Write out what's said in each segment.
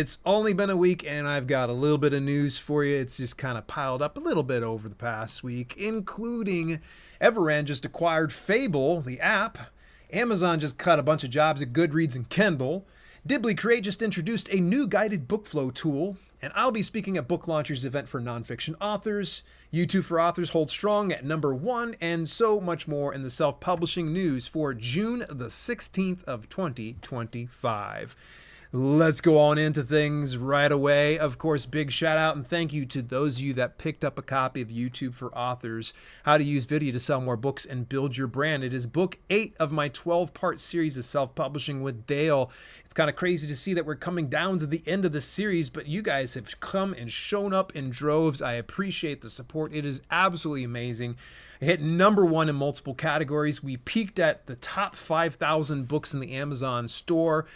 It's only been a week and I've got a little bit of news for you. It's just kind of piled up a little bit over the past week, including Everand just acquired Fable, the app. Amazon just cut a bunch of jobs at Goodreads and Kindle. Dibbly Create just introduced a new guided book flow tool. And I'll be speaking at Book Launchers event for nonfiction authors. YouTube for Authors holds strong at #1, and so much more in the self-publishing news for June the 16th of 2025. Let's go on into things right away. Of course, big shout out and thank you to those of you that picked up a copy of YouTube for Authors, How to Use Video to Sell More Books and Build Your Brand. It is book 8 of my 12-part series of self-publishing with Dale. It's kind of crazy to see that we're coming down to the end of the series, but you guys have come and shown up in droves. I appreciate the support. It is absolutely amazing. I hit #1 in multiple categories. We peaked at the top 5,000 books in the Amazon store.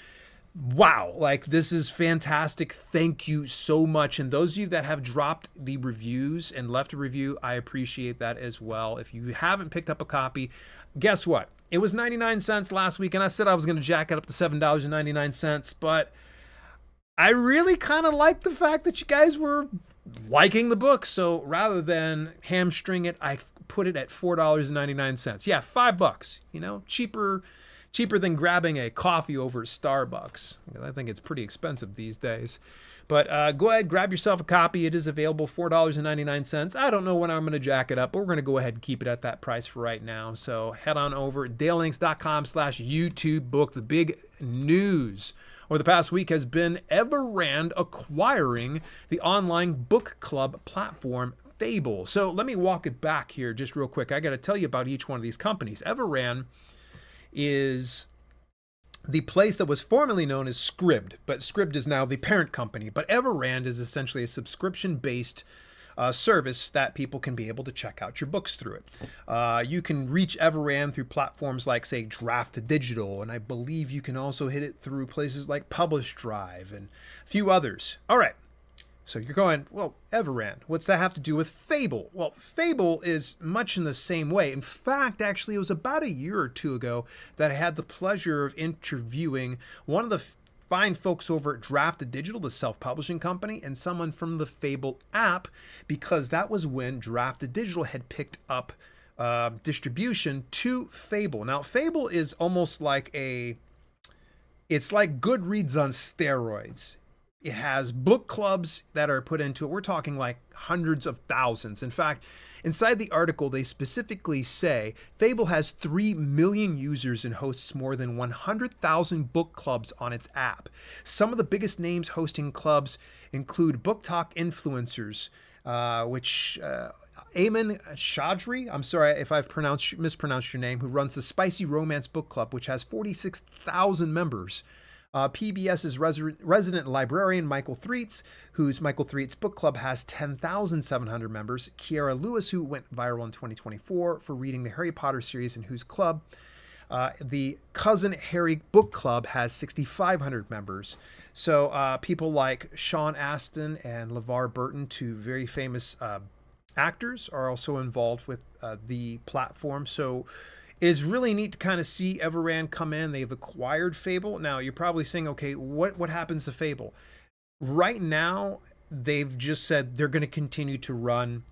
Wow, like this is fantastic. Thank you so much. And those of you that have dropped the reviews and left a review, I appreciate that as well. If you haven't picked up a copy, guess what? It was 99 cents last week, and I said I was going to jack it up to $7.99, but I really kind of like the fact that you guys were liking the book. So rather than hamstring it, I put it at $4.99. Yeah, $5, you know, cheaper than grabbing a coffee over at Starbucks. I think it's pretty expensive these days. But go ahead, grab yourself a copy. It is available, $4.99. I don't know when I'm going to jack it up, but we're going to go ahead and keep it at that price for right now. So head on over, dalelinks.com/YouTube book. The big news over the past week has been Everand acquiring the online book club platform Fable. So let me walk it back here just real quick. I got to tell you about each one of these companies. Everand is the place that was formerly known as Scribd, but Scribd is now the parent company. But Everand is essentially a subscription-based service that people can be able to check out your books through it. You can reach Everand through platforms like, say, Draft Digital, and I believe you can also hit it through places like Publish Drive and a few others. All right. So you're going, well, Everand, what's that have to do with Fable? Well, Fable is much in the same way. In fact, actually, it was about a year or two ago that I had the pleasure of interviewing one of the fine folks over at Draft Digital, the self-publishing company, and someone from the Fable app, because that was when Draft Digital had picked up distribution to Fable. Now, Fable is almost like it's like Goodreads on steroids. It has book clubs that are put into it. We're talking like hundreds of thousands. In fact, inside the article, they specifically say Fable has 3 million users and hosts more than 100,000 book clubs on its app. Some of the biggest names hosting clubs include Book Talk influencers, which Ayman Chaudhry, I'm sorry if I've mispronounced your name, who runs the Spicy Romance Book Club, which has 46,000 members. PBS's resident librarian, Michael Threets, whose Michael Threets book club has 10,700 members. Kiara Lewis, who went viral in 2024 for reading the Harry Potter series and whose club, the Cousin Harry Book Club, has 6,500 members. So people like Sean Astin and LeVar Burton, two very famous actors, are also involved with the platform. So it is really neat to kind of see Everand come in. They've acquired Fable. Now, you're probably saying, okay, what happens to Fable? Right now, they've just said they're going to continue to run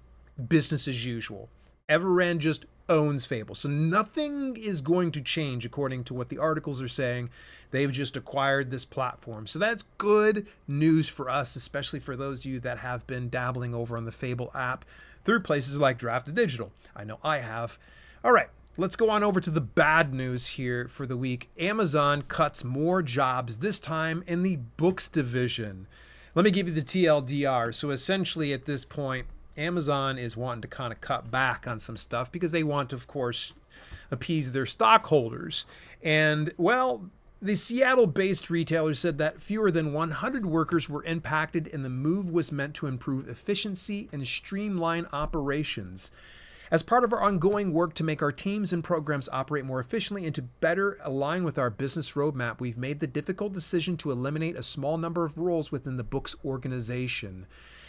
business as usual. Everand just owns Fable. So nothing is going to change according to what the articles are saying. They've just acquired this platform. So that's good news for us, especially for those of you that have been dabbling over on the Fable app through places like Draft Digital. I know I have. All right. Let's go on over to the bad news here for the week. Amazon cuts more jobs, this time in the books division. Let me give you the TLDR. So essentially at this point, Amazon is wanting to kind of cut back on some stuff because they want to, of course, appease their stockholders. And, well, the Seattle-based retailer said that fewer than 100 workers were impacted, and the move was meant to improve efficiency and streamline operations. As part of our ongoing work to make our teams and programs operate more efficiently and to better align with our business roadmap, we've made the difficult decision to eliminate a small number of roles within the books organization.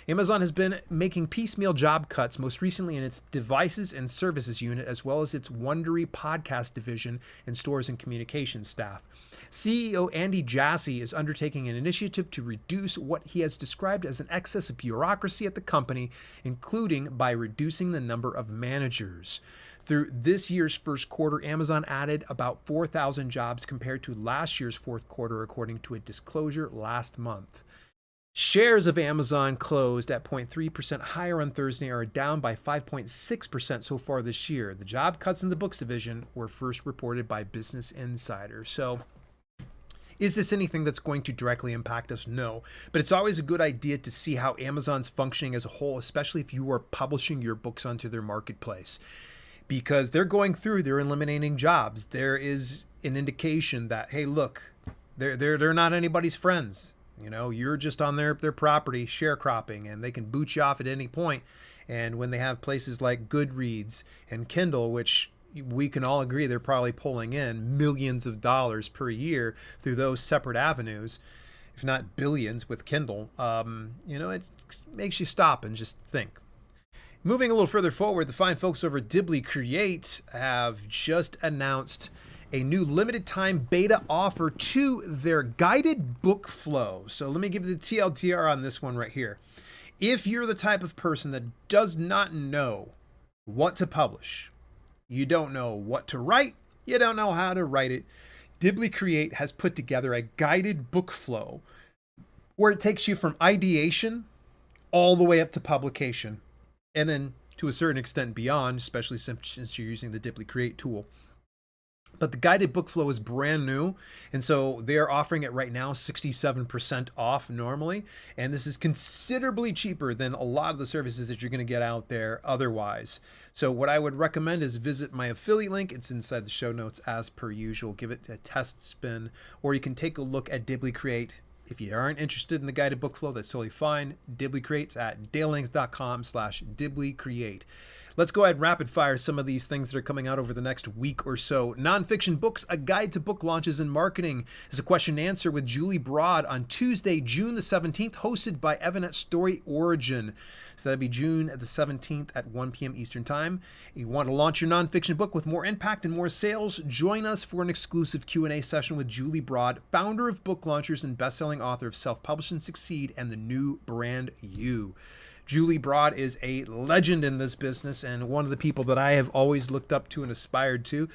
Amazon has been making piecemeal job cuts, most recently in its devices and services unit, as well as its Wondery podcast division and stores and communications staff. CEO Andy Jassy is undertaking an initiative to reduce what he has described as an excess of bureaucracy at the company, including by reducing the number of managers. Through this year's first quarter, Amazon added about 4,000 jobs compared to last year's fourth quarter, according to a disclosure last month. Shares of Amazon closed at 0.3% higher on Thursday, are down by 5.6% so far this year. The job cuts in the books division were first reported by Business Insider. So, is this anything that's going to directly impact us? No. But it's always a good idea to see how Amazon's functioning as a whole, especially if you are publishing your books onto their marketplace. Because they're going through, they're eliminating jobs. There is an indication that, hey, look, they're not anybody's friends. You know, you're just on their property sharecropping, and they can boot you off at any point. And when they have places like Goodreads and Kindle, which we can all agree they're probably pulling in millions of dollars per year through those separate avenues, if not billions with Kindle, you know, it makes you stop and just think. Moving a little further forward, the fine folks over at Dibbly Create have just announced a new limited time beta offer to their guided book flow. So let me give you the TLDR on this one right here. If you're the type of person that does not know what to publish, you don't know what to write, you don't know how to write it, Dibbly Create has put together a guided book flow where it takes you from ideation all the way up to publication. And then to a certain extent beyond, especially since you're using the Dibbly Create tool. But the guided book flow is brand new. And so they're offering it right now 67% off normally. And this is considerably cheaper than a lot of the services that you're going to get out there otherwise. So what I would recommend is visit my affiliate link. It's inside the show notes as per usual. Give it a test spin, or you can take a look at Dibbly Create. If you aren't interested in the guided book flow, that's totally fine. Dibbly Create's at dalelangs.com/dibblycreate. Let's go ahead and rapid fire some of these things that are coming out over the next week or so. Nonfiction Books, a guide to book launches and marketing, is a question and answer with Julie Broad on Tuesday, June the 17th, hosted by Everand at StoryOrigin. So that'd be June the 17th at 1 p.m. Eastern Time. If you want to launch your nonfiction book with more impact and more sales, join us for an exclusive Q&A session with Julie Broad, founder of Book Launchers and best-selling author of Self-Publish and Succeed and The New Brand You. Julie Broad is a legend in this business and one of the people that I have always looked up to and aspired to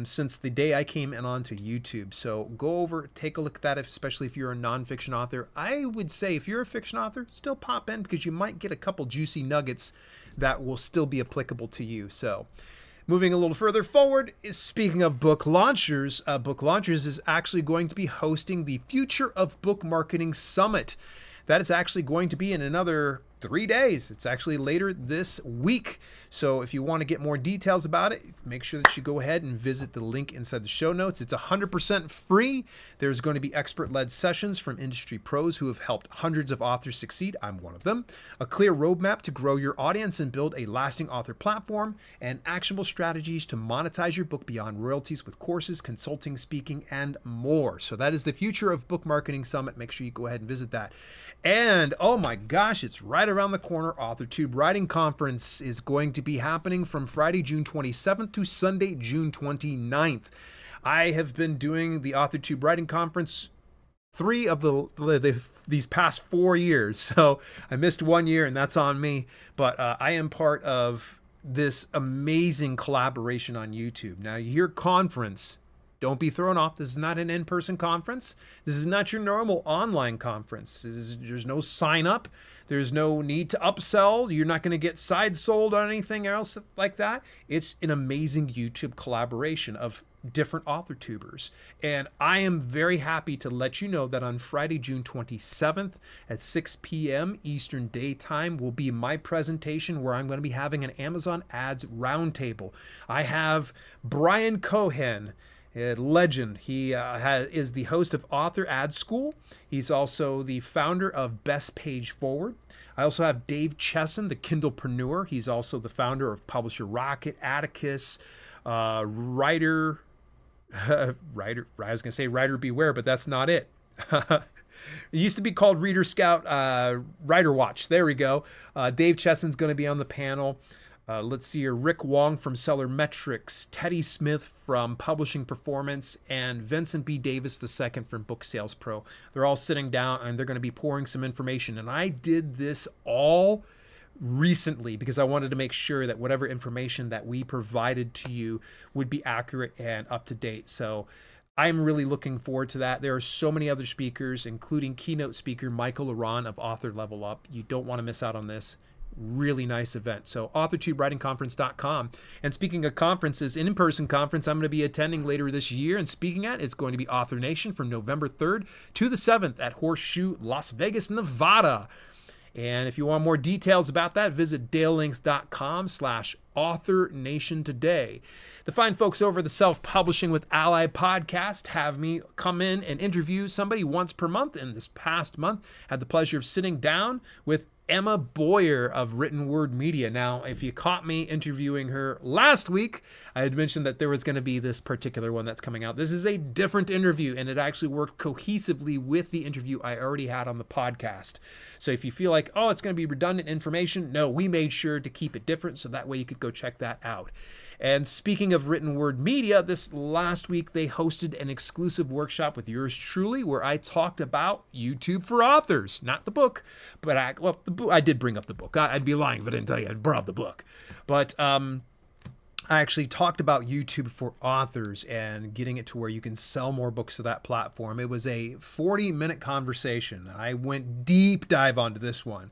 since the day I came in onto YouTube. So go over, take a look at that, especially if you're a nonfiction author. I would say if you're a fiction author, still pop in because you might get a couple juicy nuggets that will still be applicable to you. So moving a little further forward, speaking of Book Launchers is actually going to be hosting the Future of Book Marketing Summit. That is actually going to be in another 3 days. It's actually later this week. So if you want to get more details about it, make sure that you go ahead and visit the link inside the show notes. It's 100% free. There's going to be expert-led sessions from industry pros who have helped hundreds of authors succeed. I'm one of them. A clear roadmap to grow your audience and build a lasting author platform, and actionable strategies to monetize your book beyond royalties with courses, consulting, speaking, and more. So that is the Future of Book Marketing Summit. Make sure you go ahead and visit that. And oh my gosh, it's right around the corner. Authortube Writing Conference is going to be happening from Friday, June 27th to Sunday, June 29th. I have been doing the Authortube Writing Conference 3 of these past 4 years. So I missed 1 year and that's on me, but I am part of this amazing collaboration on YouTube. Now you hear conference, don't be thrown off. This is not an in-person conference. This is not your normal online conference. There's no sign up. There's no need to upsell. You're not going to get side sold on anything else like that. It's an amazing YouTube collaboration of different author-tubers. And I am very happy to let you know that on Friday, June 27th at 6 p.m. Eastern Daytime will be my presentation where I'm going to be having an Amazon Ads Roundtable. I have Brian Cohen, a legend. He is the host of Author Ad School. He's also the founder of Best Page Forward. I also have Dave Chesson, the Kindlepreneur. He's also the founder of Publisher Rocket, Atticus, Writer. I was going to say Writer Beware, but that's not it. It used to be called Reader Scout Writer Watch. There we go. Dave Chesson's going to be on the panel. Let's see here. Rick Wong from Seller Metrics, Teddy Smith from Publishing Performance, and Vincent B. Davis II from Book Sales Pro. They're all sitting down and they're going to be pouring some information. And I did this all recently because I wanted to make sure that whatever information that we provided to you would be accurate and up to date. So I'm really looking forward to that. There are so many other speakers, including keynote speaker Michael Laron of Author Level Up. You don't want to miss out on this. Really nice event. So AuthorTubeWritingConference.com. And speaking of conferences, an in-person conference I'm going to be attending later this year and speaking at is going to be Author Nation from November 3rd to the 7th at Horseshoe, Las Vegas, Nevada. And if you want more details about that, visit dalelinks.com/AuthorNation today. The fine folks over the Self-Publishing with ALLi podcast have me come in and interview somebody once per month. And this past month, had the pleasure of sitting down with Emma Boyer of Written Word Media. Now, if you caught me interviewing her last week, I had mentioned that there was going to be this particular one that's coming out. This is a different interview, and it actually worked cohesively with the interview I already had on the podcast. So if you feel like, oh, it's going to be redundant information, no, we made sure to keep it different so that way you could go check that out. And speaking of Written Word Media, this last week they hosted an exclusive workshop with yours truly where I talked about YouTube for authors. Not the book, but I did bring up the book. I'd be lying if I didn't tell you I brought up the book. But I actually talked about YouTube for authors and getting it to where you can sell more books to that platform. It was a 40-minute conversation. I went deep dive onto this one.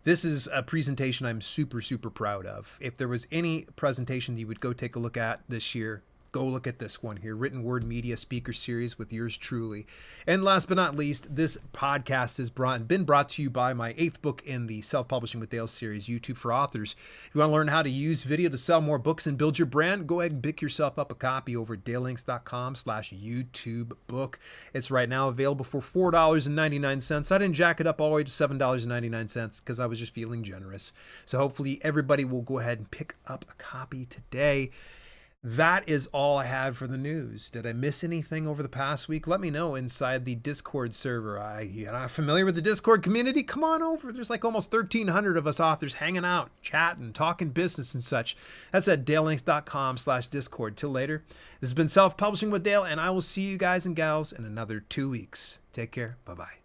This is a presentation I'm super, super proud of. If there was any presentation you would go take a look at this year, go look at this one here, Written Word Media Speaker Series with yours truly. And last but not least, this podcast has been brought to you by my 8th book in the Self-Publishing with Dale series, YouTube for Authors. If you want to learn how to use video to sell more books and build your brand, go ahead and pick yourself up a copy over at dalelinks.com/YouTube book. It's right now available for $4.99. I didn't jack it up all the way to $7.99 because I was just feeling generous. So hopefully everybody will go ahead and pick up a copy today. That is all I have for the news. Did I miss anything over the past week? Let me know inside the Discord server. You're not familiar with the Discord community? Come on over. There's like almost 1,300 of us authors hanging out, chatting, talking business and such. That's at dalelinks.com/Discord. Till later. This has been Self-Publishing with Dale, and I will see you guys and gals in another 2 weeks. Take care. Bye-bye.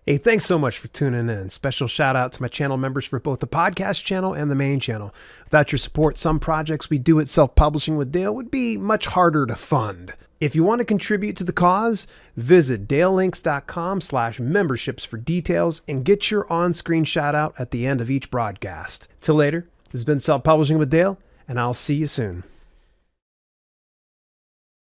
Hey, thanks so much for tuning in. Special shout out to my channel members for both the podcast channel and the main channel. Without your support, some projects we do at Self-Publishing with Dale would be much harder to fund. If you want to contribute to the cause, visit dalelinks.com/memberships for details and get your on-screen shout out at the end of each broadcast. Till later, this has been Self-Publishing with Dale, and I'll see you soon.